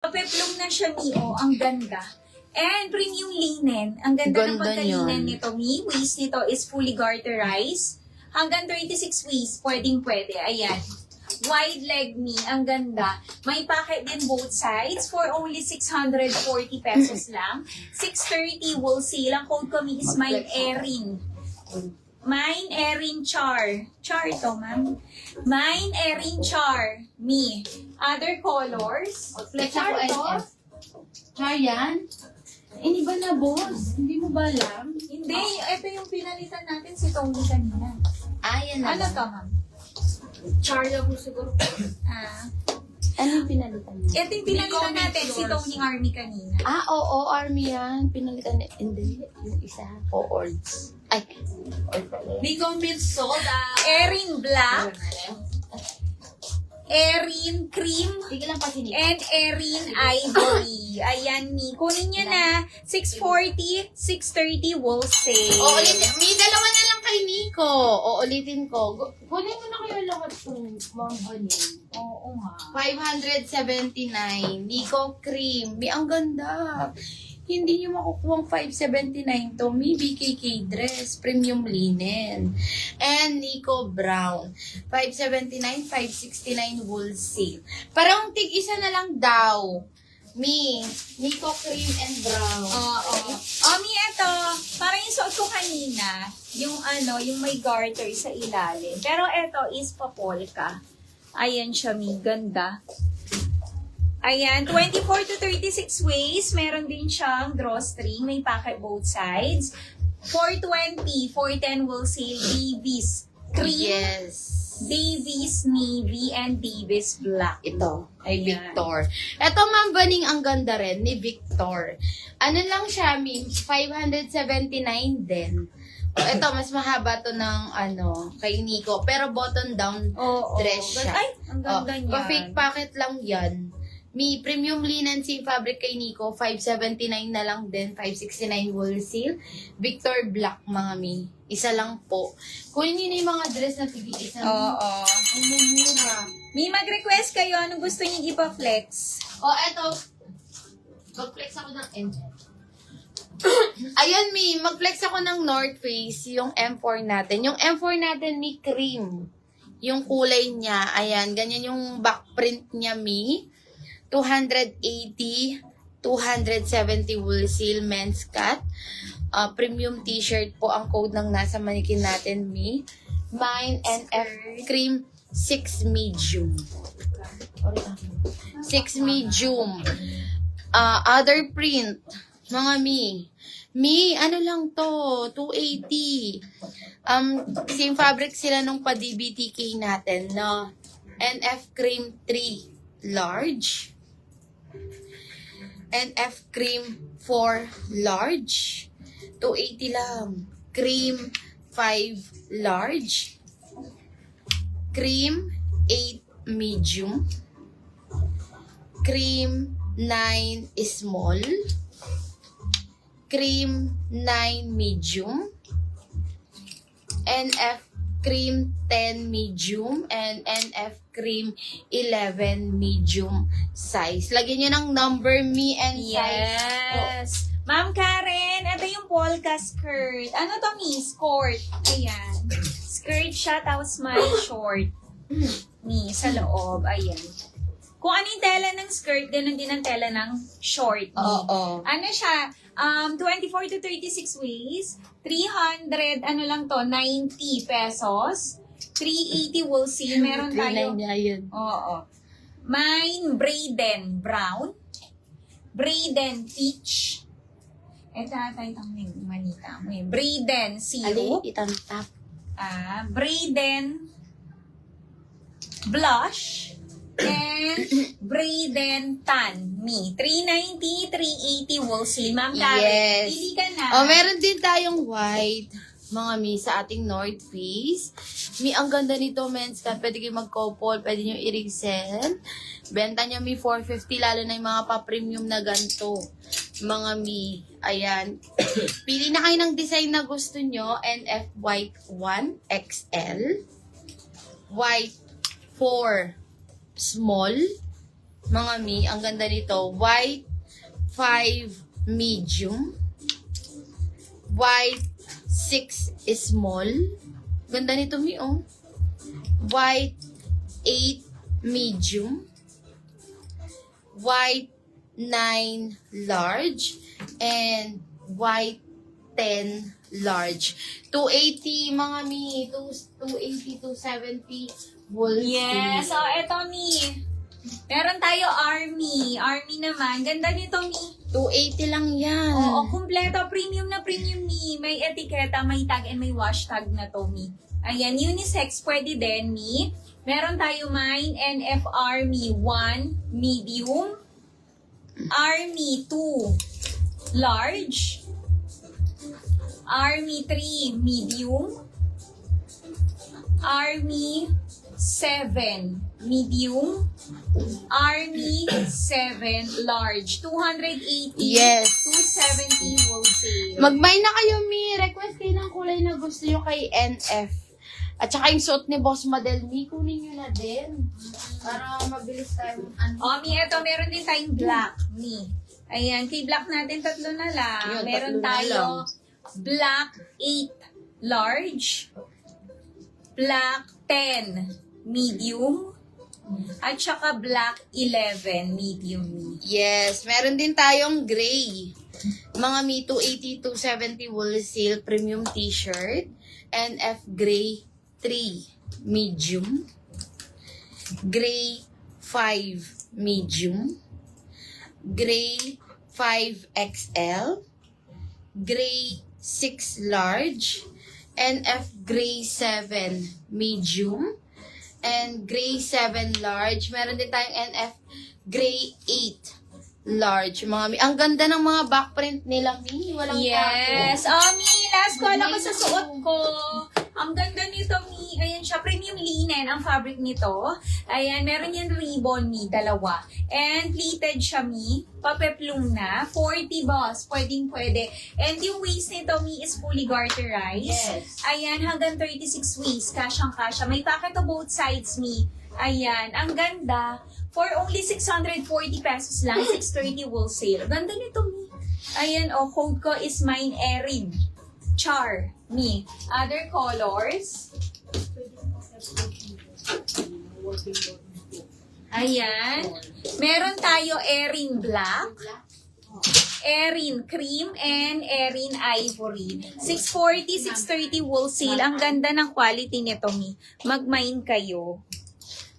Papeplum na siya, Mi. Oh, ang ganda. And premium linen. Ang ganda ng pagkalinen nito, Mi. Waist nito is fully garterized. Hanggang 36 waist, pwedeng-pwede. Ayan. Wide leg, Mi. Ang ganda. May pocket din both sides for only 640 pesos lang. 630 wholesale. Ang code ko, Mi, is Mine Erin. Mine Erin Char. Char to, ma'am. Mine Erin Char. Mi. Other colors. Flex Char ako to? NF. Char yan? Hindi ba na, boss? Hindi mo ba alam? Hindi. Ito yung pinalitan natin si Tony kanina. Yan na. Ano to, ma'am? Char na po siguro. Ano yung pinalitan niya? Ito yung pinalitan natin si Tony Army kanina. Oo, Army yan. Pinalitan niya. Hindi, yung isa. Ords. Ay, Ords pala. Nico Mint Soda. Erin Black. Erin Cream. Sige lang pa sinip. And Erin Ivory. Ayan, Mi. Kunin nyo na. 640, 630 wholesale. Ulitin. May dalawa na lang kay Nico. Ulitin ko. Kunin mo na kayo lahat ng mga banin. Oo nga. 579. Nico Cream. May ang ganda. Hindi nyo makukuha 579 to. May BKK dress. Premium linen. And Nico Brown. 579, 569 wholesale. Parang tig-isa na lang daw. Nico Cream and Brown. Oo. Mi, ito. Parang yung suot ko kanina. Yung yung may garter sa ilalim. Pero ito is papolka. Ayan siya, Mi. Ganda. Ayan, 24 to 36 waist. Meron din siyang drawstring. May pocket both sides. 420, 410 wholesale. Davies cream. Yes. Davies navy and Davies black. Ito, ay Ayan. Victor. Ito, Ma'am Baning, ang ganda rin ni Victor. Ano lang siya, 579 din. Ito, mas mahaba to ng kay Nico. Pero button down Oo. dress siya. Ay, ang ganda niya. Pa-fake pocket lang yan. Premium linen si fabric kay Nico, 579 na lang din, 569 wholesale. Victor Black, mga isa lang po. Kunin niyo na yung mga dress na tig-isa. Oo. Ang mumura. Mi, mag-request kayo. Anong gusto niyo ipa-flex? Eto. Mag-flex ako ng NF. Ayun, mag-flex ako ng North Face, yung M4 natin. Yung M4 natin, cream. Yung kulay niya, ayan, ganyan yung back print niya, 280, 270 wholesale men's cut. Premium t-shirt po ang code ng nasa manikin natin, Mine NF cream 6 medium. 6 medium. Other print, mga ano lang to, 280. Same fabric sila nung pa-DBTK natin, no? NF cream 3 large. NF cream 4 large. 280 lang. Cream 5 large. Cream 8 medium. Cream 9 small. Cream 9 medium. NF cream 10 medium and NF cream 11 medium size. Lagyan nyo ng number, and size. Yes. Ma'am Karen, ito yung polka skirt. Ano to, Skirt. Ayan. Skirt siya, tapos may short. Sa loob. Ayan. Kung ano yung tela ng skirt, ganun din ang tela ng short. Oo. Ano siya? 24 to 36 waist. 300, 90 pesos. 380 wholesale. Meron tayo. Oo. Mine Braden Brown. Braden Peach. Ito tayo may manita mo. Braden Zero. Itang top. Braden Blush. And Braden Tan. 390, 380 wholesale. Ma'am Karen, Yes. pili ka na. Meron din tayong white, mga sa ating North Face. Ang ganda nito, men's cut. Pwede kayo mag-couple, pwede nyo i-resell. Benta nyo 450, lalo na yung mga pa-premium na ganito. Mga ayan. Pili na kayo ng design na gusto nyo. NF white 1 XL. White 4 small. Mga mi, ang ganda nito. White 5 medium. White 6 small. Ganda nito mi, oh. White 8 medium. White 9 large. And white 10 large. 280 mga mi. 280, 270 wool. Yes. So, eto mi. Meron tayo army. Army naman. Ganda nito mi. 280 lang yan. Oo, kumpleto. Premium na premium mi. May etiketa, may tag, and may wash tag na to mi. Ayan, unisex pwede din mi. Meron tayo mine NF Army 1 medium. Army 2 large. Army 3 medium. Army 7 medium. Army 7 large. 280. Yes. 270 wholesale. Mag-buy na kayo, Mi. Request kayo ng kulay na gusto nyo kay NF. At saka yung suot ni Boss Madel, Mi, kunin nyo na din. Para mabilis tayo. Mi, eto, meron din tayong black. Mi. Ayan, kay black natin, tatlo na lang. Yun, Meron tatlo na tayo lang. black 8 large. Black 10 medium. At saka black 11 medium. Mi. Yes, meron din tayong gray. Mga Mi, 280, 270 wholesale premium t-shirt. NF gray 3 medium. Gray 5 medium. Gray 5 XL. Gray 6 large. NF gray 7 medium. And gray 7 large. Meron din tayong NF gray 8 large. Mga Mi, ang ganda ng mga backprint nila, Mi. Walang Yes. tago. Mi, last call ako sa suot ko. Ang ganda nito, Mi. Ayan siya, premium linen ang fabric nito. Ayan, meron yan ribbon, Mi, dalawa. And pleated siya, Mi. Papeplum na. 40 boss. Pwede. And yung waist nito, Mi, is fully garterized. Yes. Ayan, hanggang 36 waist. Kasyang-kasya. May pocket to both sides, Mi. Ayan, ang ganda. For only 640 pesos lang, 630 wholesale. Ganda nito, Mi. Ayan, code ko is mine Erin. Char, Mi. Other colors. Ayan. Meron tayo Erin Black, Erin Cream, and Erin Ivory. 640, 630 wholesale. Ang ganda ng quality nito, Mi. Mag-mine kayo.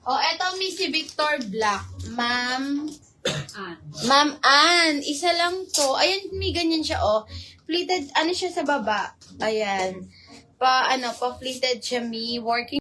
Eto, Mi, si Victor Black. Ma'am Ann, isa lang to. Ayan, Mi, ganyan siya, Pleated, ano siya sa baba. Ayan. Pa-pleated siya, Mi. Working